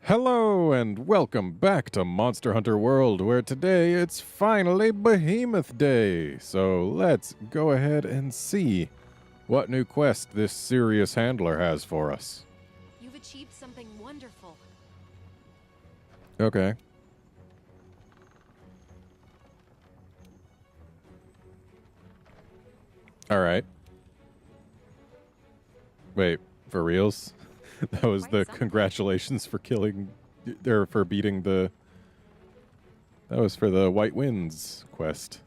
Hello and welcome back to Monster Hunter World, where today it's finally Behemoth Day. So let's go ahead and see what new quest this serious handler has for us. You've achieved something wonderful. Okay. Alright. Wait, for reals? That was Quite the something. congratulations for killing, or for beating the... That was for the White Winds quest.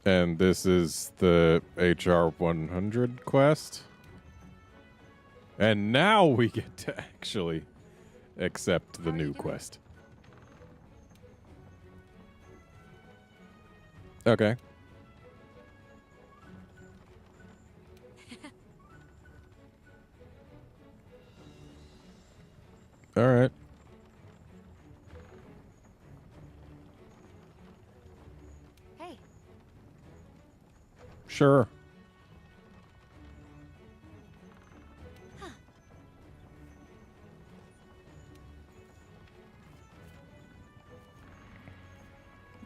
And this is the HR 100 quest. And now we get to actually accept the new quest. Okay. All right. Hey, Sure.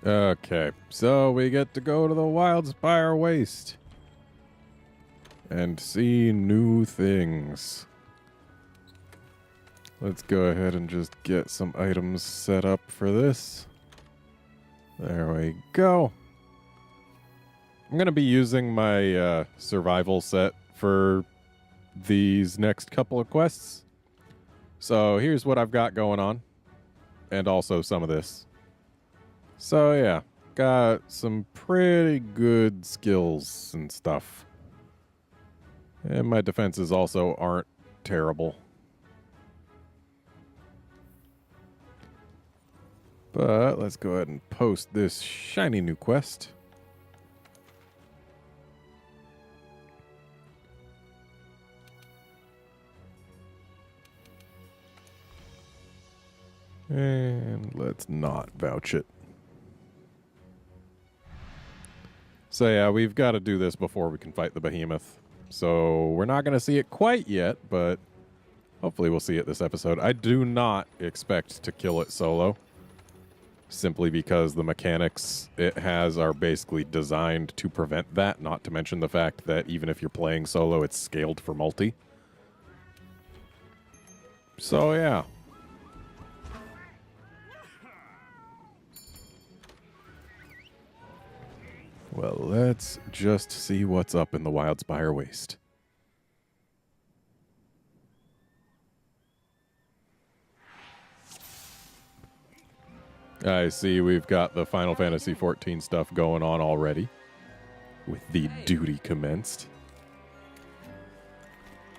Okay, so we get to go to the Wildspire Waste and see new things. Let's go ahead and just get some items set up for this. There we go. I'm going to be using my survival set for these next couple of quests. So here's what I've got going on, and also some of this. So yeah, got some pretty good skills and stuff. And my defenses also aren't terrible. But let's go ahead and post this shiny new quest. And let's not vouch it. So yeah, we've got to do this before we can fight the behemoth. So we're not going to see it quite yet, but hopefully we'll see it this episode. I do not expect to kill it solo, simply because the mechanics it has are basically designed to prevent that, not to mention the fact that even if you're playing solo, it's scaled for multi. So yeah. Well, let's just see what's up in the Wildspire Waste. I see we've got the Final Fantasy XIV stuff going on already, with the duty commenced.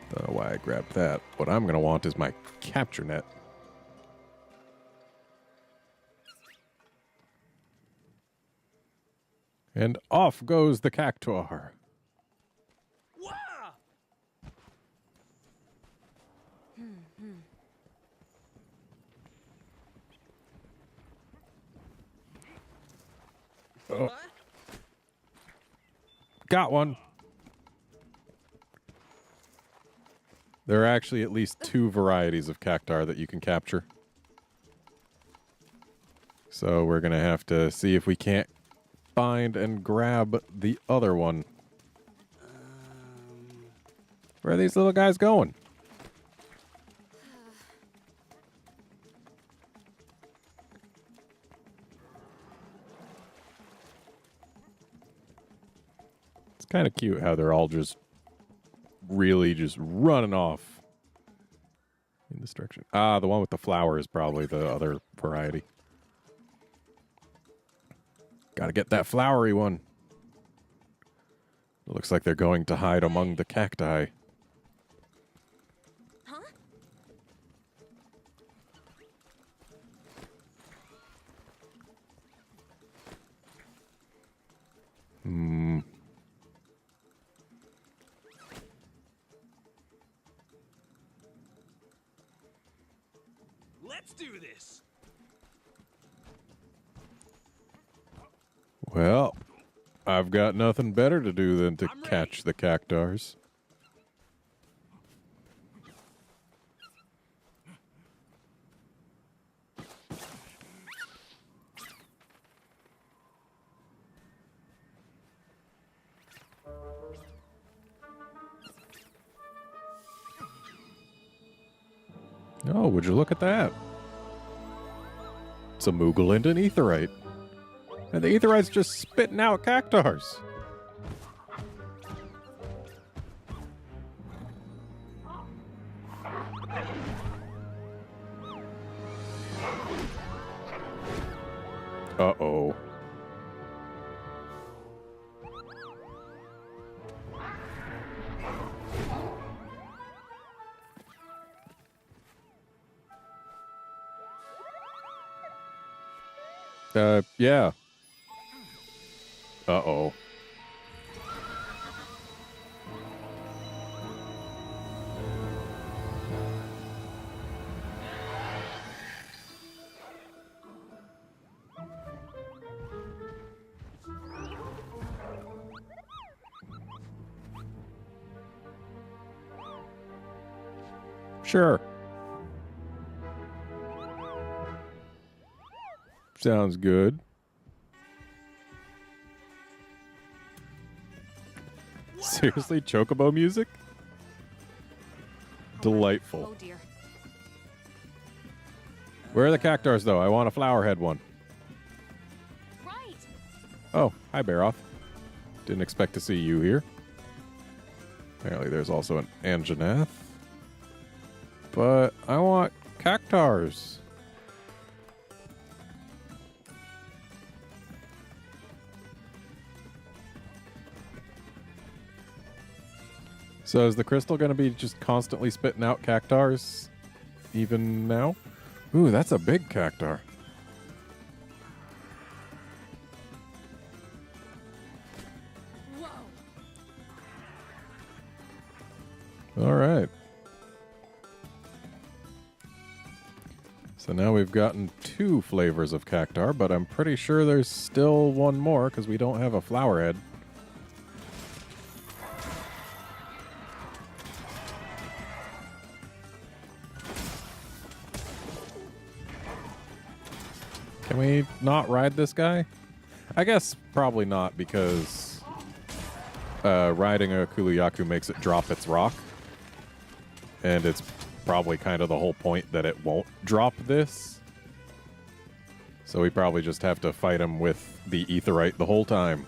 Don't know why I grabbed that. What I'm going to want is my capture net. And off goes the cactuar. Oh. Got one. There are actually at least 2 varieties of cactuar that you can capture. So we're going to have to see if we can't find and grab the other one. Where are these little guys going? It's kind of cute how they're all just really just running off in this direction. Ah, the one with the flower is probably the other variety. Gotta get that flowery one. It looks like they're going to hide among the cacti. huh? Let's do this. Well, I've got nothing better to do than to I'm ready. catch the cactars. Oh, would you look at that? It's a Moogle and an Aetheryte. And the Aetheryte's just spitting out cactars. Uh-oh. Yeah. Uh-oh. Sure. Sounds good. Seriously, Chocobo music? Delightful. Oh dear. Where are the cactars, though? I want a flowerhead one. Right. Oh, hi, Baroth. Didn't expect to see you here. Apparently there's also an Anjanath. But I want cactars. So is the crystal going to be just constantly spitting out cactars even now? Ooh, that's a big cactar. Whoa. All right. So now we've gotten 2 flavors of cactar, but I'm pretty sure there's still one more because we don't have a flowerhead. Can we not ride this guy? I guess probably not because riding a Kuluyaku makes it drop its rock. And it's probably kind of the whole point that it won't drop this. So we probably just have to fight him with the Aetheryte the whole time.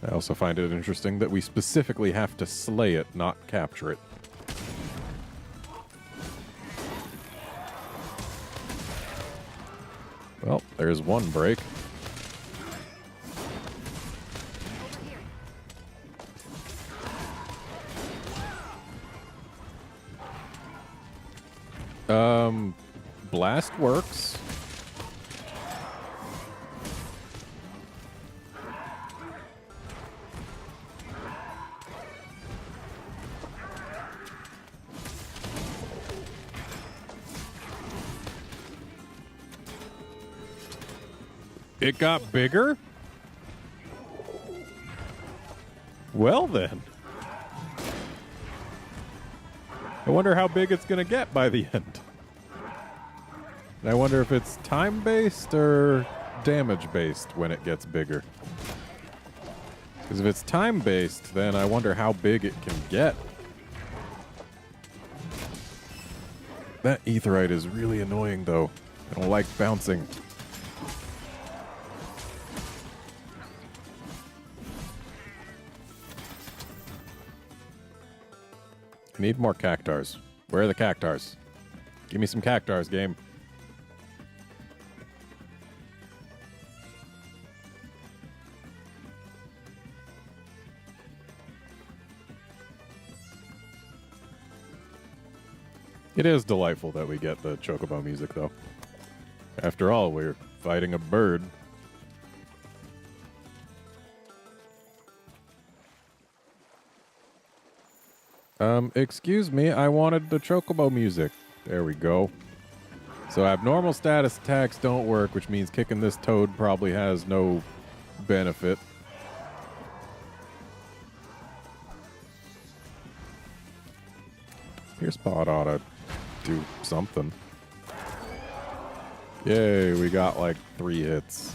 I also find it interesting that we specifically have to slay it, not capture it. Well, there's one break. Blast works. It got bigger? Well then. I wonder how big it's going to get by the end. And I wonder if it's time-based or damage-based when it gets bigger. Because if it's time-based, then I wonder how big it can get. That Aetheryte is really annoying, though. I don't like bouncing. I need more cactars. Where are the cactars? Give me some cactars, game. It is delightful that we get the Chocobo music, though. After all, we're fighting a bird. Excuse me, I wanted the Chocobo music. There we go. So abnormal status attacks don't work, which means kicking this toad probably has no benefit. Pierce Pod ought to do something. Yay, we got like 3 hits.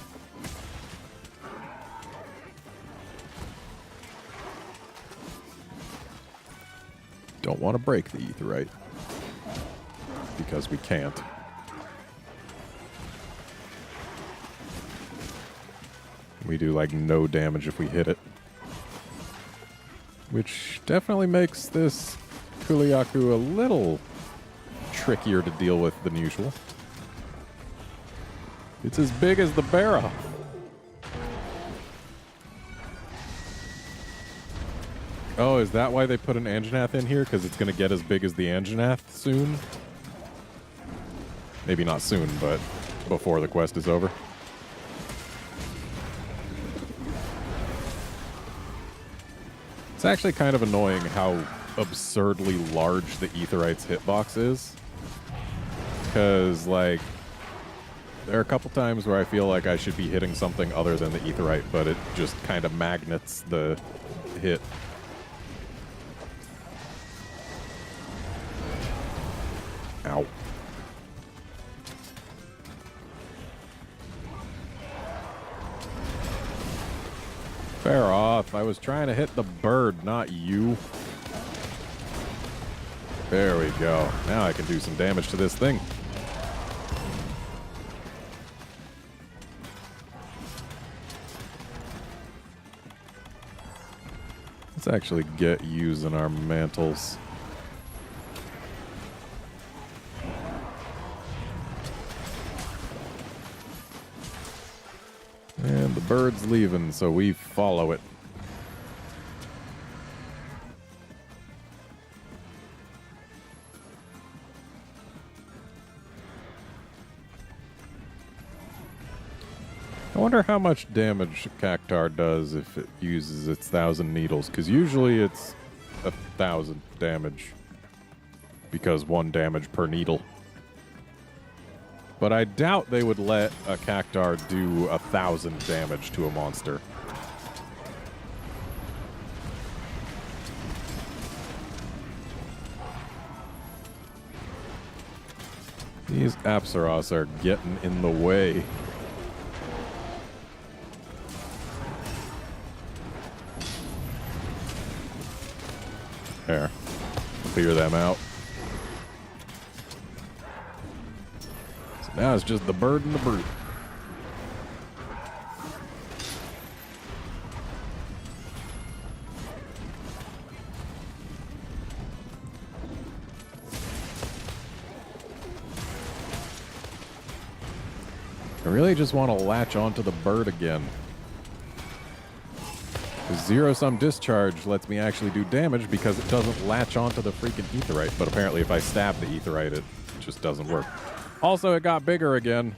don't want to break the Aetheryte. Because we can't. We do like no damage if we hit it. Which definitely makes this Kuliaku a little trickier to deal with than usual. It's as big as the Barra. Oh, is that why they put an Anjanath in here? Because it's going to get as big as the Anjanath soon? Maybe not soon, but before the quest is over. It's actually kind of annoying how absurdly large the Aetheryte's hitbox is. Because, like, there are a couple times where I feel like I should be hitting something other than the Aetheryte, but it just kind of magnets the hit. Ow. Fair off. I was trying to hit the bird, not you. There we go. Now I can do some damage to this thing. Let's actually get using our mantles. And the bird's leaving, so we follow it. I wonder how much damage Cactar does if it uses its 1,000 needles, because usually it's 1,000 damage, because 1 damage per needle. But I doubt they would let a Cactar do 1,000 damage to a monster. These Apsaros are getting in the way. There. Clear them out. So now it's just the bird and the brute. I really just want to latch onto the bird again. Zero-sum discharge lets me actually do damage because it doesn't latch onto the freaking Aetheryte. But apparently if I stab the Aetheryte, it just doesn't work. Also, it got bigger again.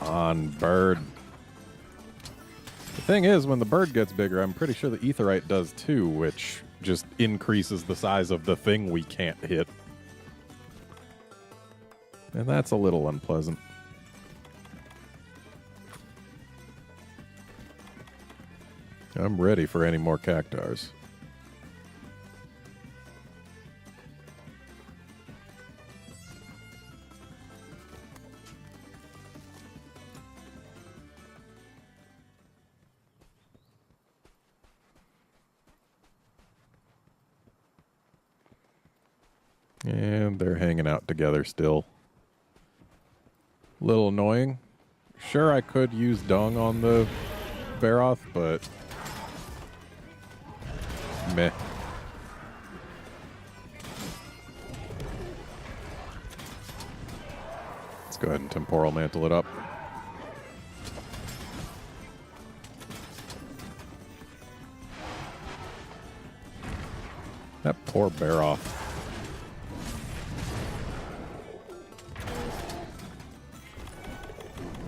On bird. The thing is, when the bird gets bigger, I'm pretty sure the Aetheryte does too, which just increases the size of the thing we can't hit. And that's a little unpleasant. I'm ready for any more Cactars. And they're hanging out together still. Little annoying. Sure, I could use dung on the Baroth, but meh. Let's go ahead and temporal mantle it up. That poor Baroth.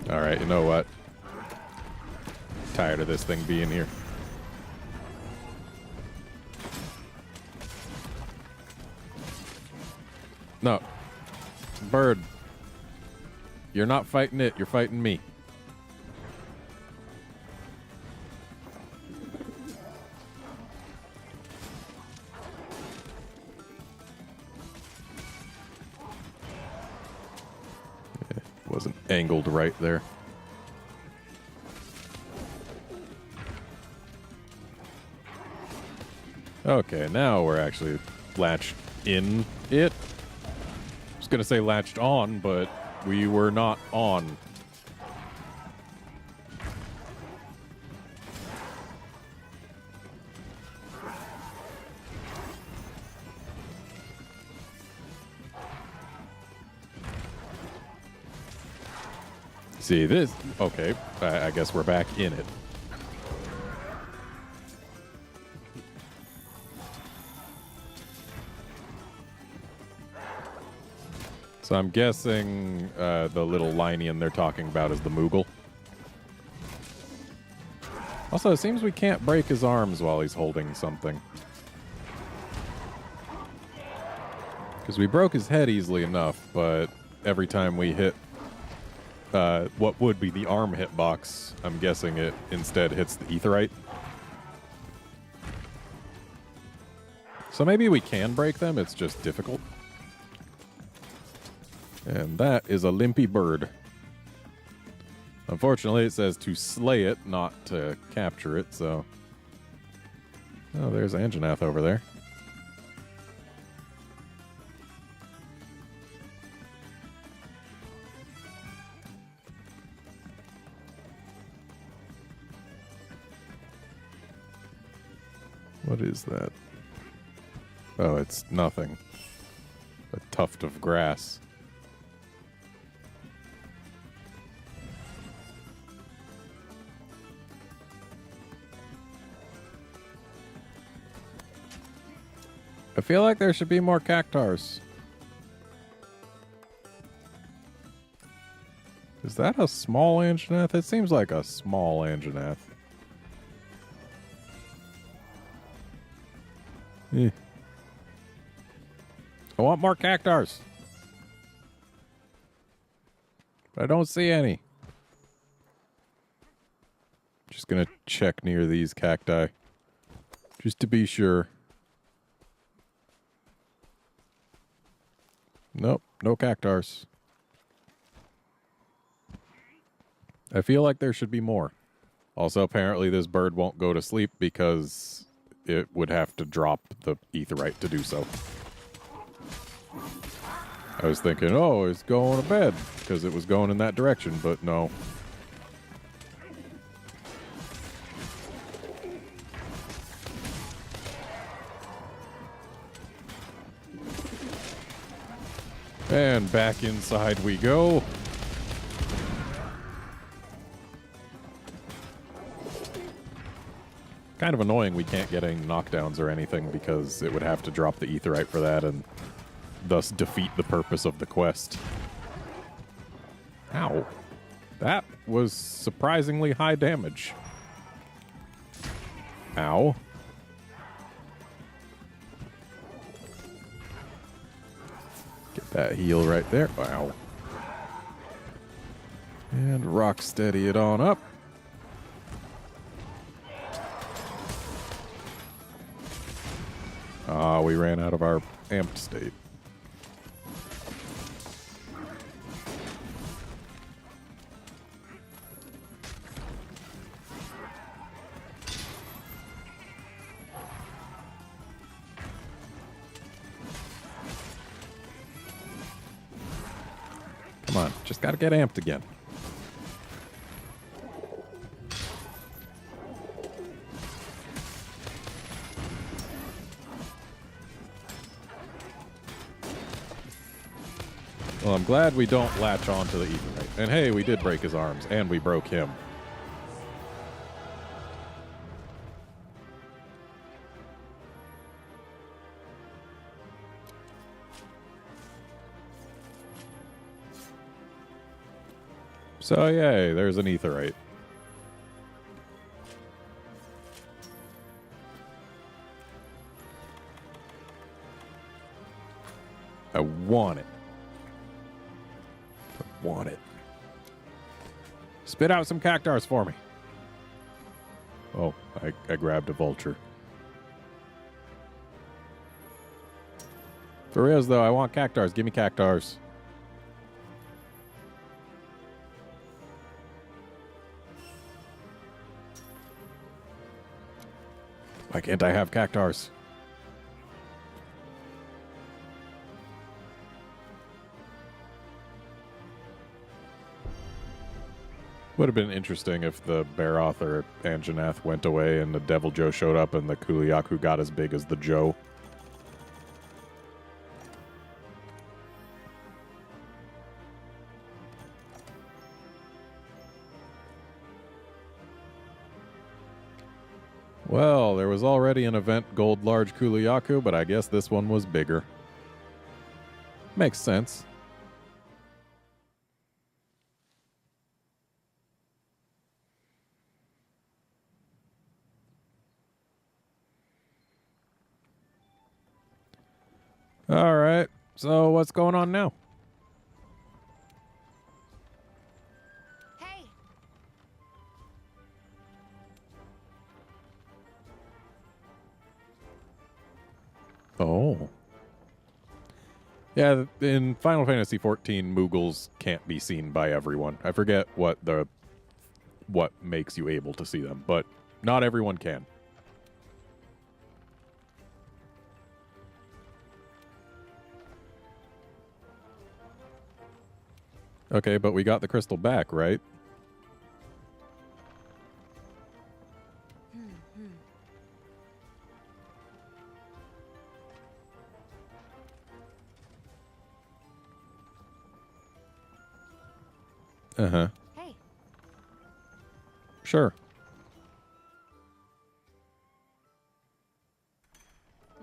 Alright, you know what? Tired of this thing being here. No. Bird. You're not fighting it, you're fighting me. Wasn't angled right there. Okay, now we're actually latched in it. I was gonna say latched on, but we were not on. See this? Okay, I guess we're back in it. So I'm guessing the little Linian they're talking about is the Moogle. Also, it seems we can't break his arms while he's holding something. Because we broke his head easily enough, but every time we hit what would be the arm hitbox, I'm guessing it instead hits the Aetheryte. So maybe we can break them, it's just difficult. And that is a limpy bird. Unfortunately, it says to slay it, not to capture it, so... Oh, there's Anjanath over there. What is that? Oh, it's nothing. A tuft of grass. I feel like there should be more cactars. Is that a small Anjanath? It seems like a small Anjanath. Eh. I want more cactars. But I don't see any. Just gonna check near these cacti. Just to be sure. Nope, no cactars. I feel like there should be more. Also, apparently this bird won't go to sleep because it would have to drop the Aetheryte to do so. I was thinking, oh, it's going to bed because it was going in that direction, but no. And back inside we go. Kind of annoying we can't get any knockdowns or anything because it would have to drop the Aetheryte for that and thus defeat the purpose of the quest. Ow. That was surprisingly high damage. Ow. Get that heal right there. Wow. And rock steady it on up. Ah, we ran out of our amped state. Come on, just gotta get amped again. Well, I'm glad we don't latch on to the Aetheryte. And hey, we did break his arms, and we broke him. So yay, there's an Aetheryte. I want it. I want it. Spit out some cactars for me. Oh, I grabbed a vulture. For reals though, I want cactars. Give me cactars. Why can't I have cactars? Would have been interesting if the Baroth or Anjanath went away and the Devil Joe showed up and the Kuliaku got as big as the Joe. Well, there was already an event Gold Large Kuliaku, but I guess this one was bigger. Makes sense. All right, so what's going on now? Hey. Oh. Yeah, in Final Fantasy XIV, Moogles can't be seen by everyone. I forget what makes you able to see them, but not everyone can. Okay, but we got the crystal back, right? Uh-huh. Hey. Sure.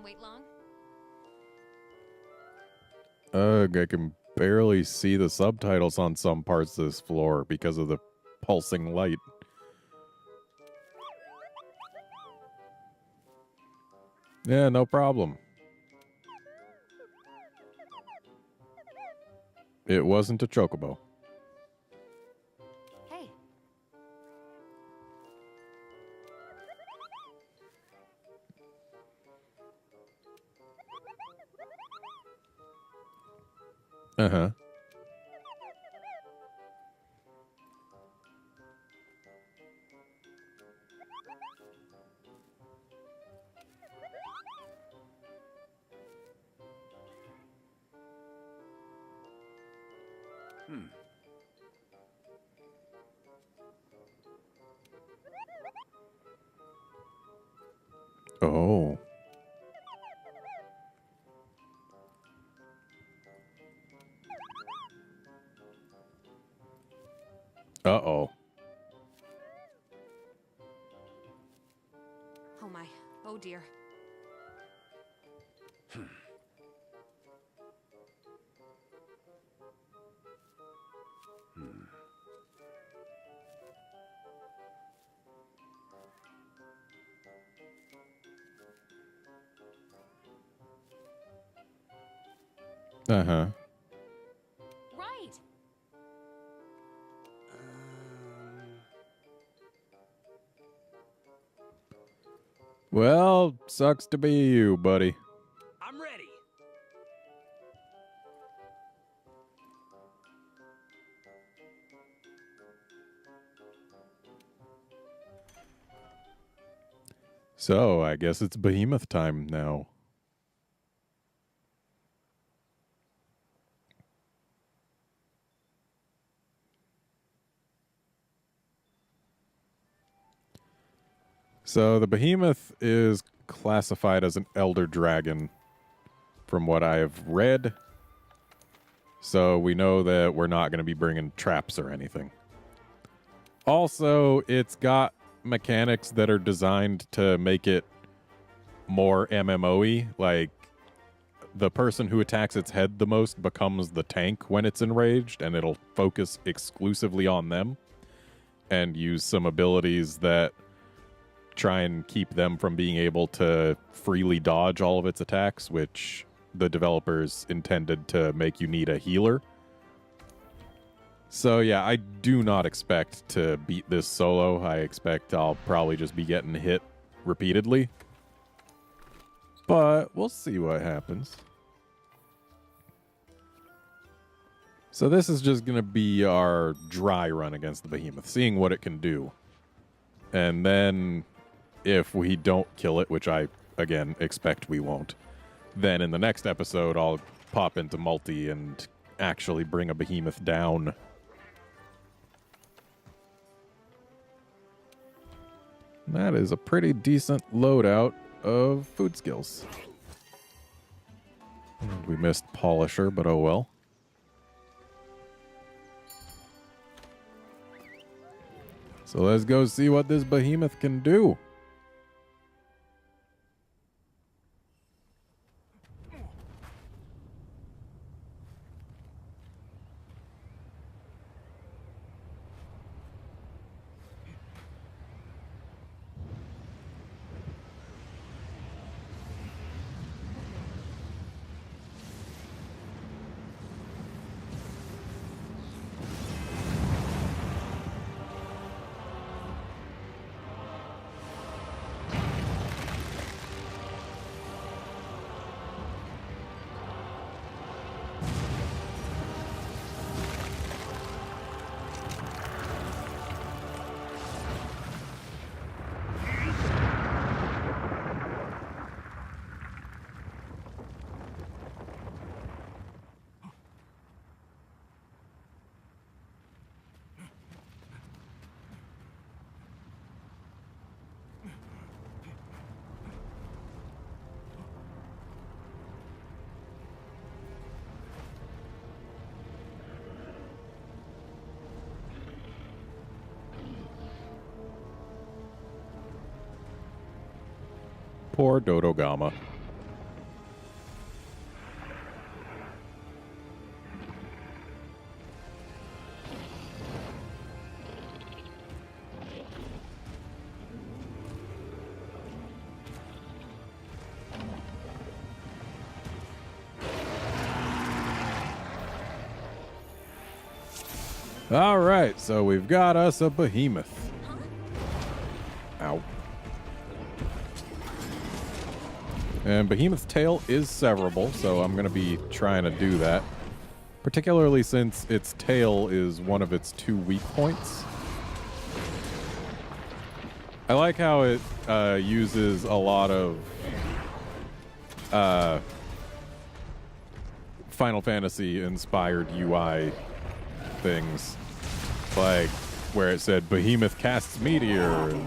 Wait long? Ugh, I can barely see the subtitles on some parts of this floor because of the pulsing light. Yeah, no problem. It wasn't a chocobo. Hey. Uh-huh. Oh. Uh-oh. Oh my. Oh dear. Uh-huh. Right. Well, sucks to be you, buddy. I'm ready. So, I guess it's behemoth time now. So, the behemoth is classified as an elder dragon from what I have read. So, we know that we're not going to be bringing traps or anything. Also, it's got mechanics that are designed to make it more MMO-y. Like, the person who attacks its head the most becomes the tank when it's enraged, and it'll focus exclusively on them and use some abilities that try and keep them from being able to freely dodge all of its attacks, which the developers intended to make you need a healer. So yeah, I do not expect to beat this solo. I expect I'll probably just be getting hit repeatedly. But we'll see what happens. So this is just going to be our dry run against the behemoth, seeing what it can do. And then if we don't kill it, which I, again, expect we won't, then in the next episode, I'll pop into multi and actually bring a behemoth down. That is a pretty decent loadout of food skills. We missed Polisher, but oh well. So let's go see what this behemoth can do. Poor Dodogama. All right, so we've got us a behemoth. Ow. And Behemoth's tail is severable, so I'm going to be trying to do that. Particularly since its tail is one of its 2 weak points. I like how it uses a lot of Final Fantasy-inspired UI things. Like where it said, Behemoth casts Meteor. And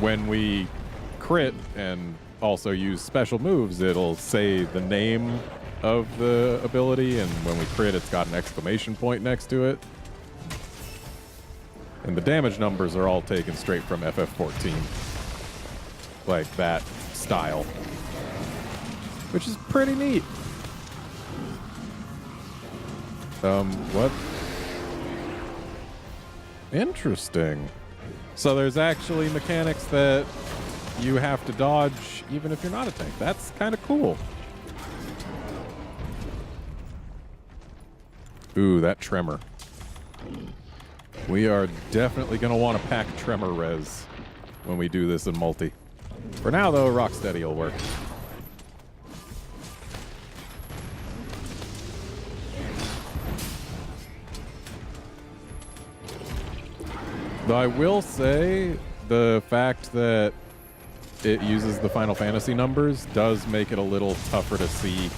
when we crit and also use special moves, it'll say the name of the ability, and when we crit, it's got an exclamation point next to it. And the damage numbers are all taken straight from FF14. Like that style. Which is pretty neat. What? Interesting. So there's actually mechanics that you have to dodge even if you're not a tank. That's kind of cool. Ooh, that tremor. We are definitely going to want to pack tremor res when we do this in multi. For now, though, Rocksteady will work. Though I will say the fact that it uses the Final Fantasy numbers does make it a little tougher to see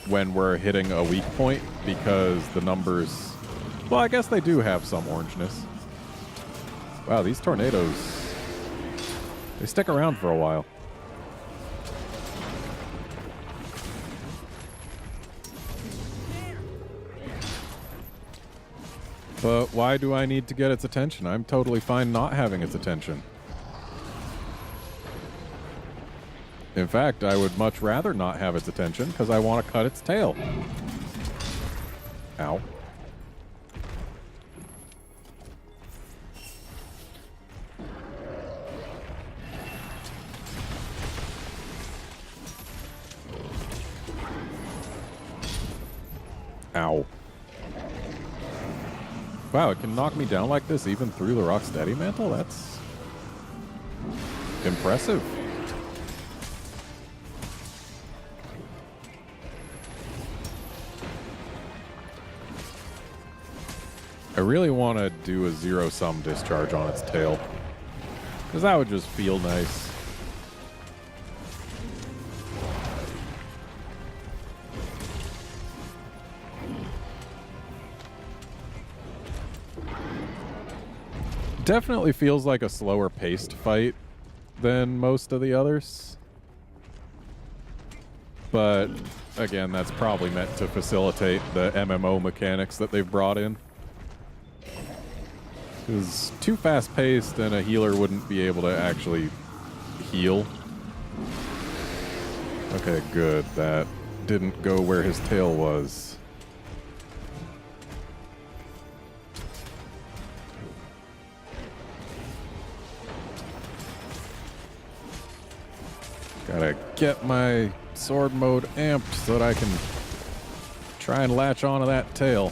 when we're hitting a weak point, because the numbers, well, I guess they do have some orangeness. Wow, these tornadoes, they stick around for a while. But why do I need to get its attention? I'm totally fine not having its attention. In fact, I would much rather not have its attention because I want to cut its tail. Ow. Ow. Wow, it can knock me down like this even through the Rocksteady mantle? That's impressive. I really want to do a zero-sum discharge on its tail. Because that would just feel nice. Definitely feels like a slower paced fight than most of the others. But again, that's probably meant to facilitate the MMO mechanics that they've brought in. Because too fast paced and a healer wouldn't be able to actually heal. Okay, good. That didn't go where his tail was. Gotta get my sword mode amped so that I can try and latch onto that tail.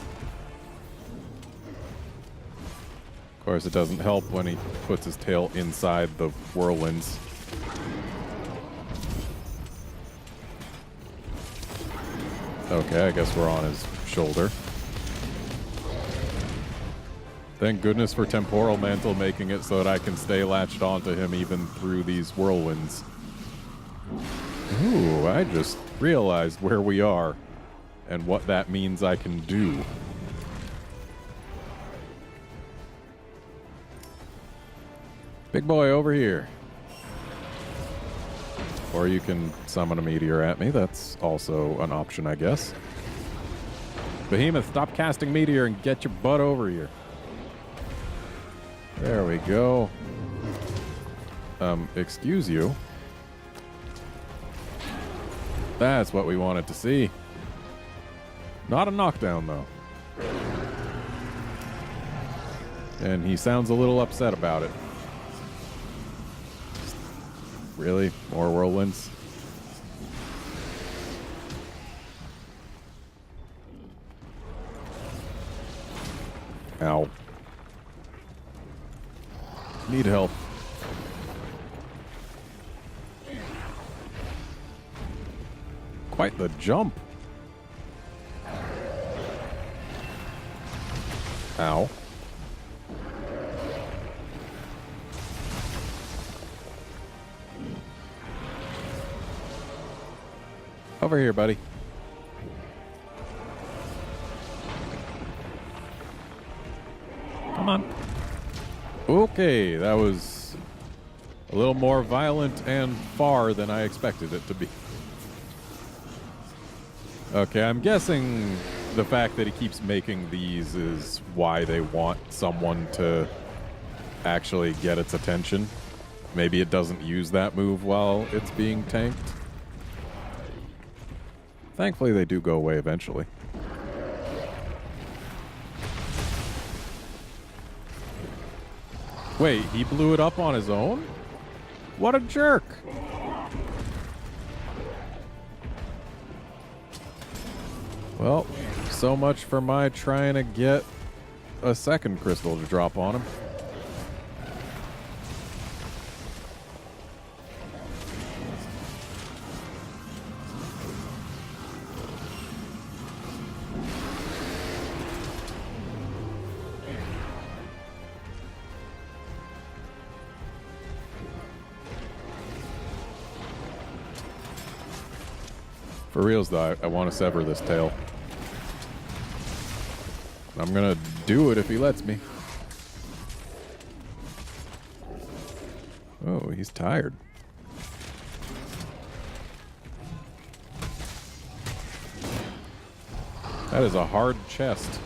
Of course, it doesn't help when he puts his tail inside the whirlwinds. Okay, I guess we're on his shoulder. Thank goodness for Temporal Mantle making it so that I can stay latched onto him even through these whirlwinds. Ooh, I just realized where we are and what that means I can do. Big boy over here. Or you can summon a meteor at me. That's also an option, I guess. Behemoth, stop casting meteor and get your butt over here. There we go. Excuse you. That's what we wanted to see. Not a knockdown, though. And he sounds a little upset about it. Really? More whirlwinds? Ow. Need help. Quite the jump. Ow. Over here, buddy. Come on. Okay, that was a little more violent and far than I expected it to be. Okay, I'm guessing the fact that he keeps making these is why they want someone to actually get its attention. Maybe it doesn't use that move while it's being tanked. Thankfully, they do go away eventually. Wait, he blew it up on his own? What a jerk! Well, so much for my trying to get a second crystal to drop on him. For reals, though, I want to sever this tail. I'm gonna do it if he lets me. Oh, he's tired. That is a hard chest.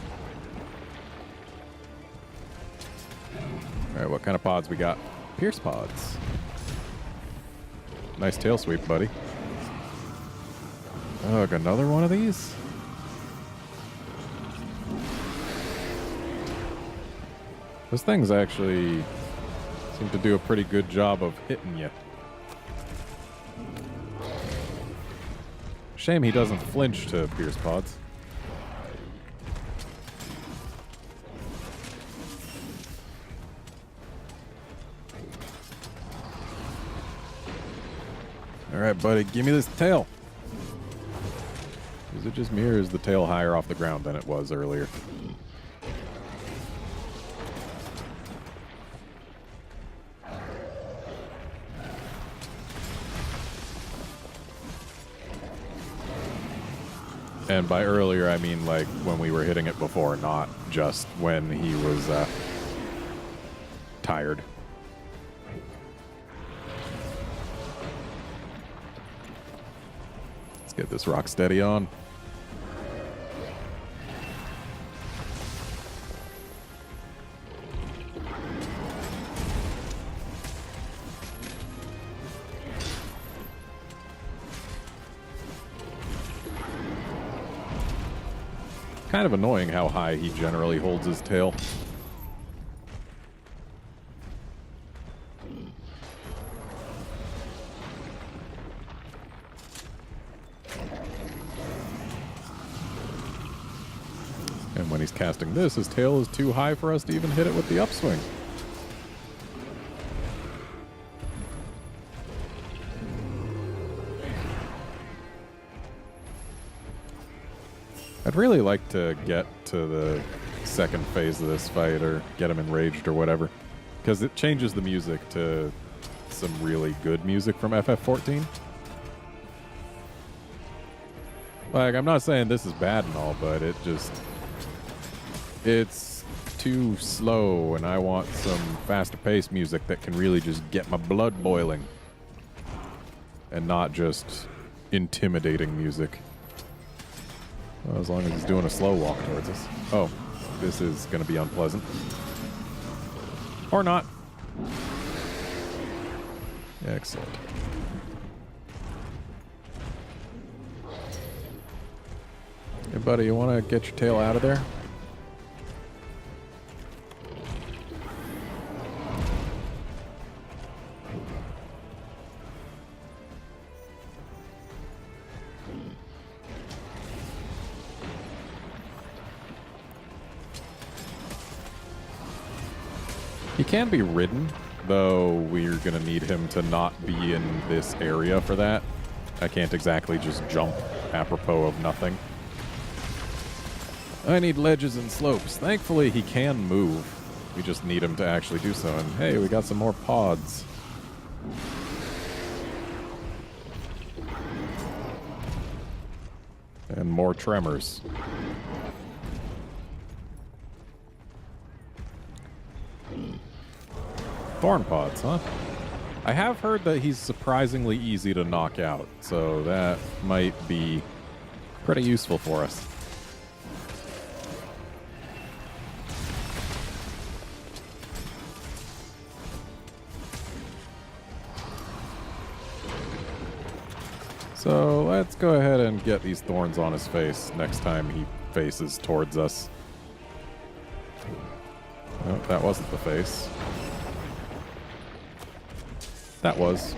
Alright, what kind of pods we got? Pierce pods. Nice tail sweep, buddy. Ugh, another one of these? Those things actually seem to do a pretty good job of hitting you. Shame he doesn't flinch to pierce pods. Alright, buddy, give me this tail. Is it just me, or is the tail higher off the ground than it was earlier? And by earlier, I mean like when we were hitting it before, not just when he was tired. Let's get this rock steady on. Kind of annoying how high he generally holds his tail. And when he's casting this, his tail is too high for us to even hit it with the upswing. I'd really like to get to the second phase of this fight, or get him enraged or whatever, because it changes the music to some really good music from FF14. Like, I'm not saying this is bad and all, but it's too slow, and I want some faster paced music that can really just get my blood boiling, and not just intimidating music. Well, as long as he's doing a slow walk towards us. Oh, this is going to be unpleasant. Or not. Excellent. Hey, buddy, you want to get your tail out of there? He can be ridden, though we're going to need him to not be in this area for that. I can't exactly just jump apropos of nothing. I need ledges and slopes. Thankfully, he can move. We just need him to actually do so. And hey, we got some more pods. And more tremors. Thorn pods, huh? I have heard that he's surprisingly easy to knock out, so that might be pretty useful for us. So let's go ahead and get these thorns on his face next time he faces towards us. Oh, that wasn't the face. That was.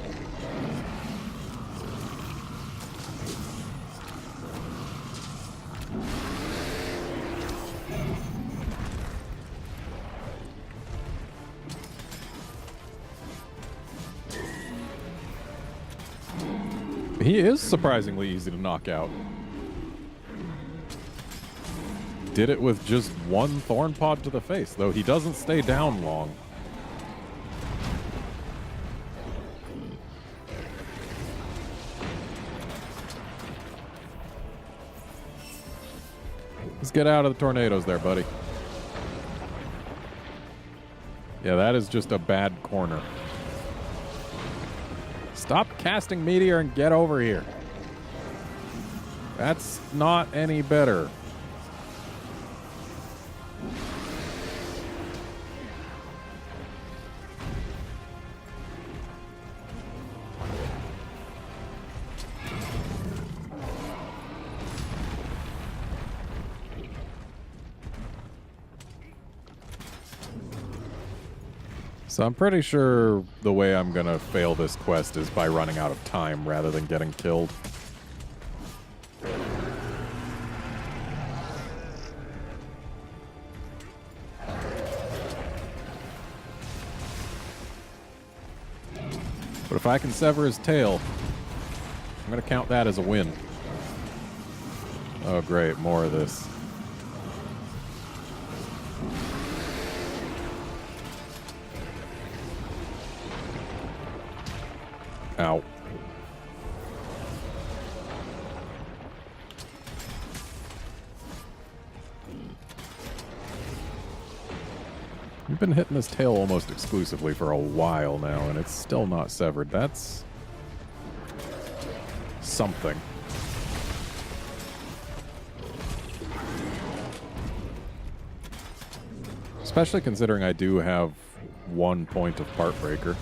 He is surprisingly easy to knock out. Did it with just one thorn pod to the face, though he doesn't stay down long. Let's get out of the tornadoes there, buddy. Yeah, that is just a bad corner. Stop casting meteor and get over here. That's not any better. So I'm pretty sure the way I'm gonna fail this quest is by running out of time rather than getting killed. But if I can sever his tail, I'm gonna count that as a win. Oh great, more of this. Ow. We've been hitting this tail almost exclusively for a while now, and it's still not severed. That's something. Especially considering I do have 1 point of part breaker.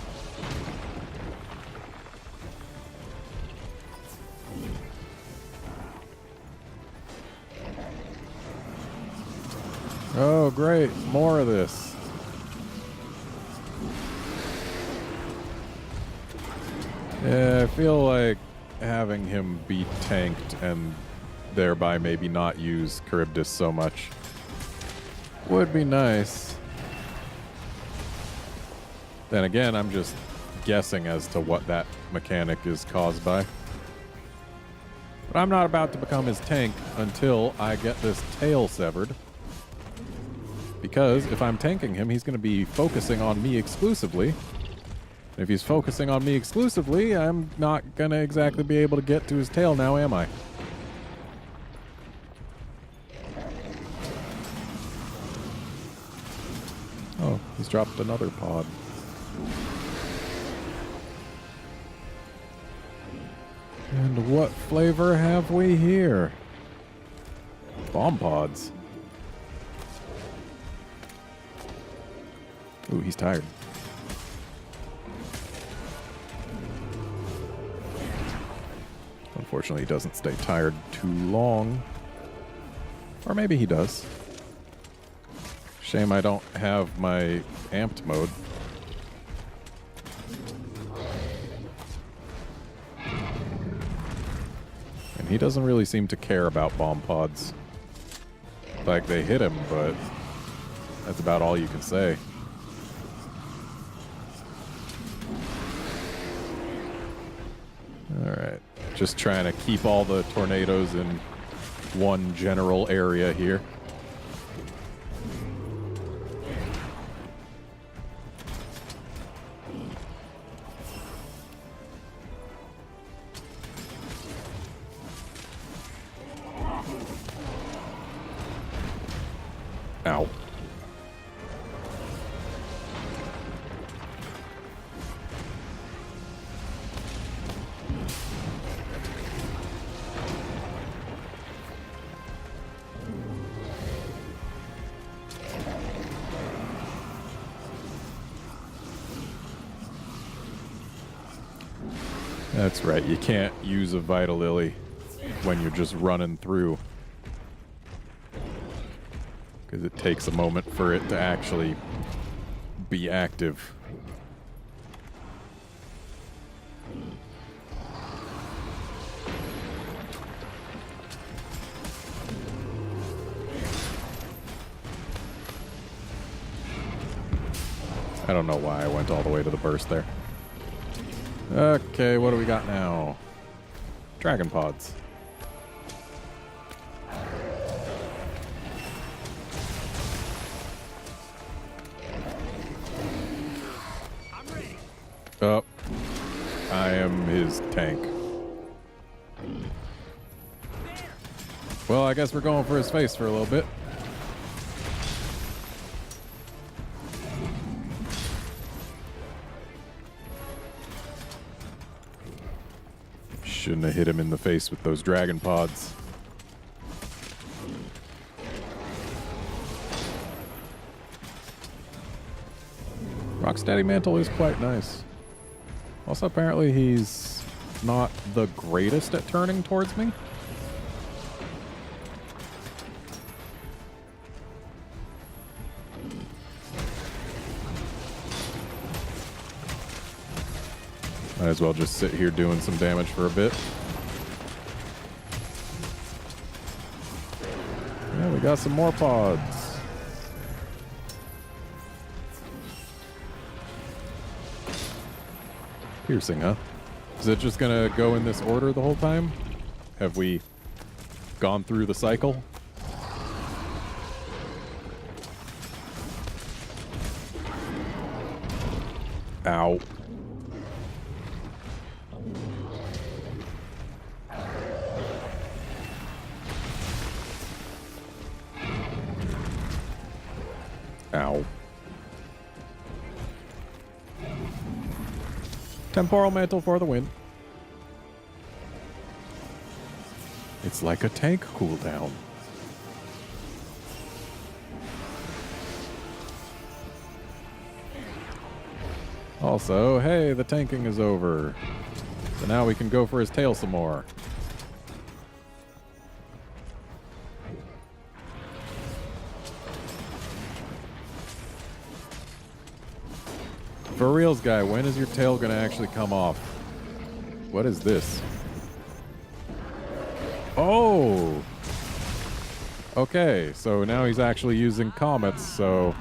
Oh, great. More of this. Yeah, I feel like having him be tanked and thereby maybe not use Charybdis so much would be nice. Then again, I'm just guessing as to what that mechanic is caused by. But I'm not about to become his tank until I get this tail severed. Because if I'm tanking him, he's going to be focusing on me exclusively. And if he's focusing on me exclusively, I'm not going to exactly be able to get to his tail now, am I? Oh, he's dropped another pod. And what flavor have we here? Bomb pods. Ooh, he's tired. Unfortunately, he doesn't stay tired too long. Or maybe he does. Shame I don't have my amped mode. And he doesn't really seem to care about bomb pods. Like, they hit him, but that's about all you can say. Alright. Just trying to keep all the tornadoes in one general area here. Ow. That's right, you can't use a Vital Lily when you're just running through. Because it takes a moment for it to actually be active. I don't know why I went all the way to the burst there. Okay, what do we got now? Dragon pods. I'm ready. Oh, I am his tank. Well, I guess we're going for his face for a little bit. Shouldn't have hit him in the face with those dragon pods. Rocksteady Mantle is quite nice. Also, apparently he's not the greatest at turning towards me. Might as well just sit here doing some damage for a bit. Yeah, we got some more pods. Piercing, huh? Is it just gonna go in this order the whole time? Have we gone through the cycle? Ow. Ow. Temporal mantle for the win. It's like a tank cooldown. Also, hey, the tanking is over. So now we can go for his tail some more. For reals, guy, when is your tail going to actually come off? What is this? Oh! Okay, so now he's actually using comets, so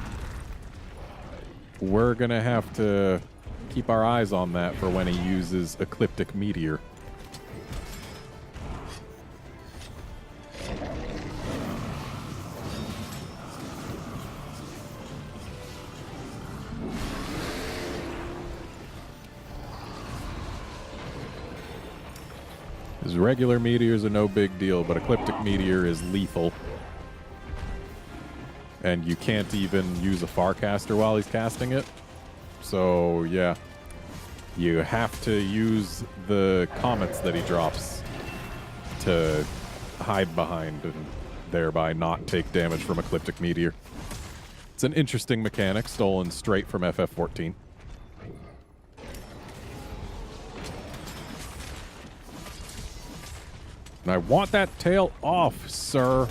we're going to have to keep our eyes on that for when he uses Ecliptic Meteor. His regular meteors are no big deal, but Ecliptic Meteor is lethal. And you can't even use a Farcaster while he's casting it. So, yeah. You have to use the comets that he drops to hide behind and thereby not take damage from Ecliptic Meteor. It's an interesting mechanic stolen straight from FF14. And I want that tail off, sir.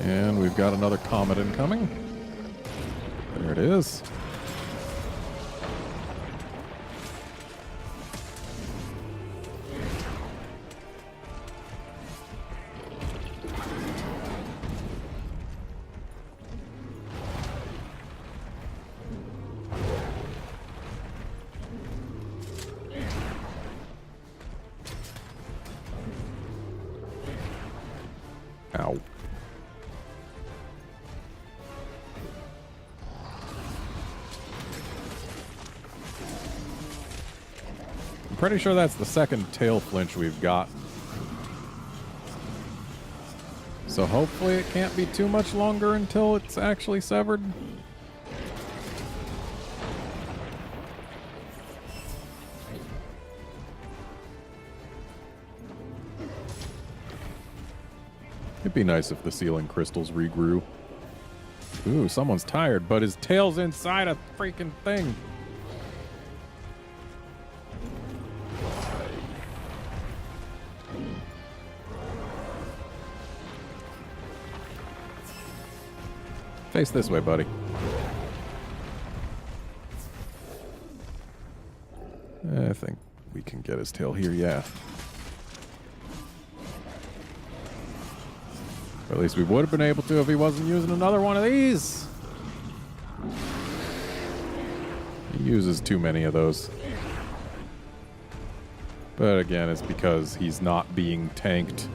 And we've got another comet incoming. There it is. Ow. I'm pretty sure that's the second tail flinch we've got. So hopefully it can't be too much longer until it's actually severed. It'd be nice if the ceiling crystals regrew. Ooh, someone's tired, but his tail's inside a freaking thing. Face this way, buddy. I think we can get his tail here, yeah. Or at least we would have been able to if he wasn't using another one of these. He uses too many of those. But again, it's because he's not being tanked.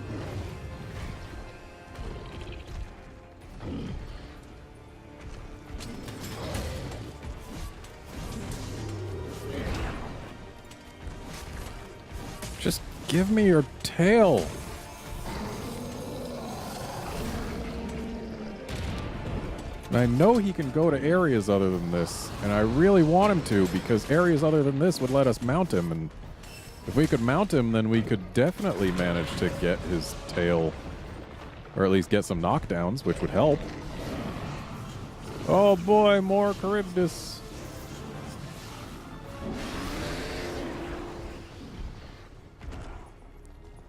Just give me your tail. And I know he can go to areas other than this, and I really want him to, because areas other than this would let us mount him, and if we could mount him, then we could definitely manage to get his tail, or at least get some knockdowns, which would help. Oh boy, more Charybdis.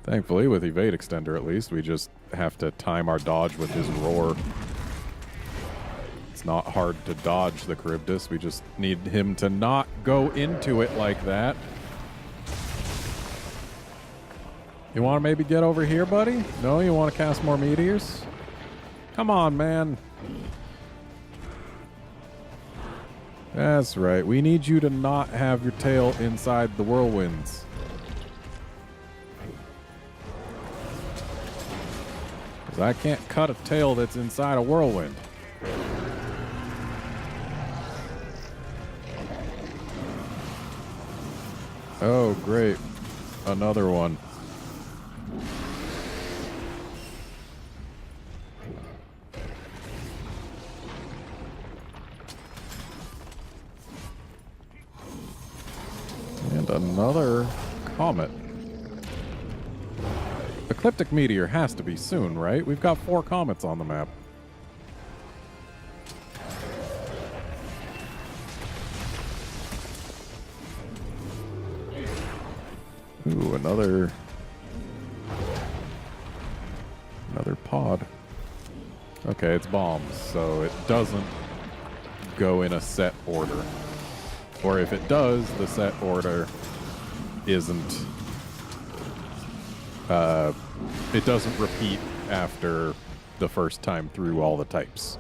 Thankfully, with Evade Extender at least, we just have to time our dodge with his roar. It's not hard to dodge the Charybdis. We just need him to not go into it like that. You want to maybe get over here, buddy? No, you want to cast more meteors? Come on, man. That's right. We need you to not have your tail inside the whirlwinds. Because I can't cut a tail that's inside a whirlwind. Oh, great. Another one. And another comet. Ecliptic meteor has to be soon, right? We've got 4 comets on the map. Ooh, another pod. Okay, it's bombs, so it doesn't go in a set order. Or if it does, the set order isn't... it doesn't repeat after the first time through all the types.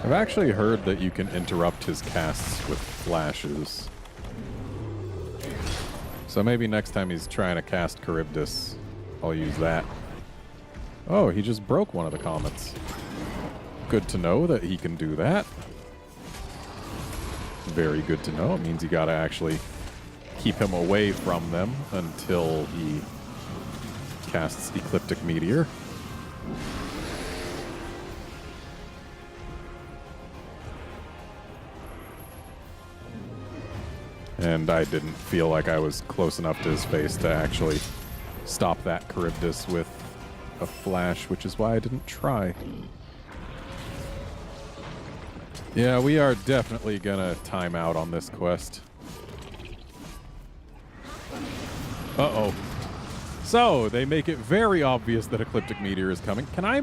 I've actually heard that you can interrupt his casts with flashes. So maybe next time he's trying to cast Charybdis, I'll use that. Oh, he just broke one of the comets. Good to know that he can do that. Very good to know. It means you gotta actually keep him away from them until he casts Ecliptic Meteor. And I didn't feel like I was close enough to his face to actually stop that Charybdis with a flash, which is why I didn't try. Yeah, we are definitely gonna time out on this quest. Uh-oh. So, they make it very obvious that Ecliptic Meteor is coming. Can I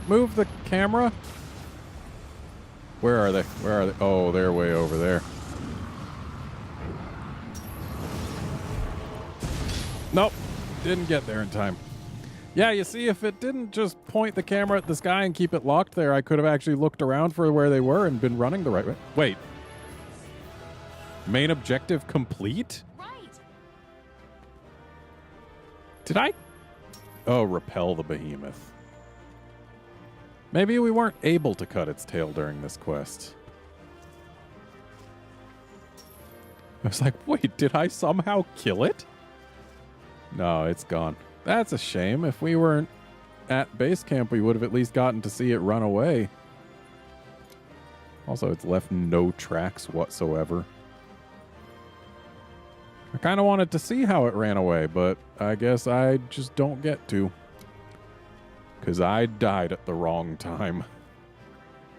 move the camera? Where are they? Where are they? Oh, they're way over there. Nope, didn't get there in time. Yeah, you see, if it didn't just point the camera at the sky and keep it locked there, I could have actually looked around for where they were and been running the right way. Wait. Main objective complete? Right. Did I? Oh, repel the behemoth. Maybe we weren't able to cut its tail during this quest. I was like, wait, did I somehow kill it? No, it's gone. That's a shame. If we weren't at base camp, we would have at least gotten to see it run away. Also, it's left no tracks whatsoever. I kind of wanted to see how it ran away, but I guess I just don't get to. Because I died at the wrong time.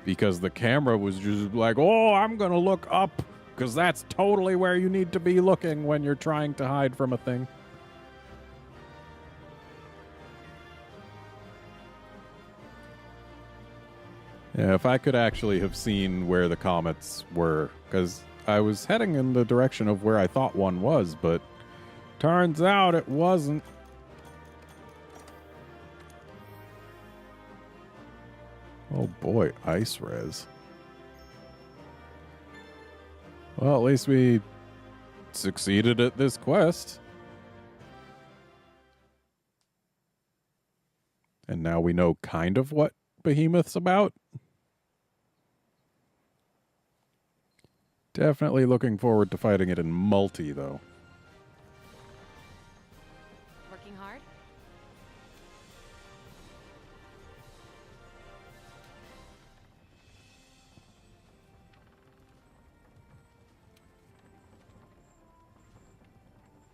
Because the camera was just like, oh, I'm going to look up. Because that's totally where you need to be looking when you're trying to hide from a thing. Yeah, if I could actually have seen where the comets were, because I was heading in the direction of where I thought one was, but turns out it wasn't. Oh boy, ice res. Well, at least we succeeded at this quest. And now we know kind of what Behemoth's about. Definitely looking forward to fighting it in multi, though. Working hard?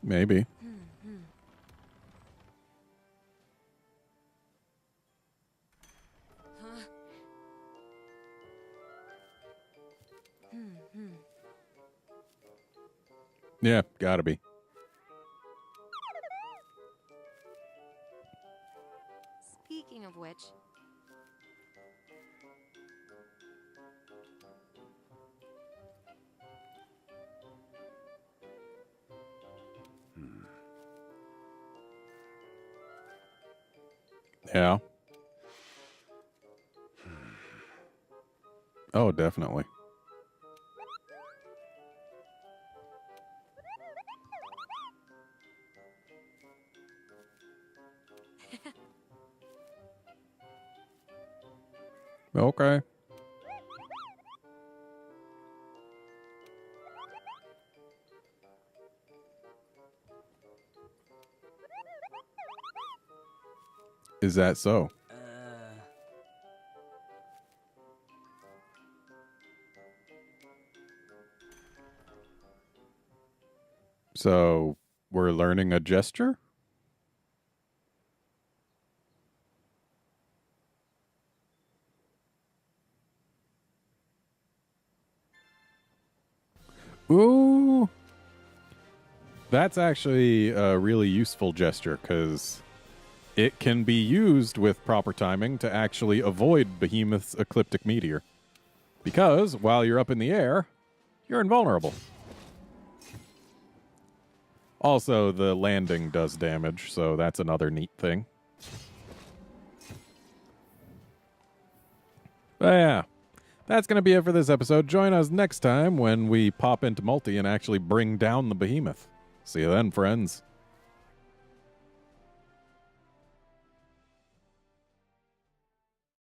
Maybe. Yeah, gotta be. Speaking of which, Yeah. Oh, definitely. Okay. Is that so? So, we're learning a gesture? Ooh. That's actually a really useful gesture, because it can be used with proper timing to actually avoid Behemoth's ecliptic meteor. Because while you're up in the air, you're invulnerable. Also, the landing does damage, so that's another neat thing. But yeah, that's going to be it for this episode. Join us next time when we pop into multi and actually bring down the Behemoth. See you then, friends.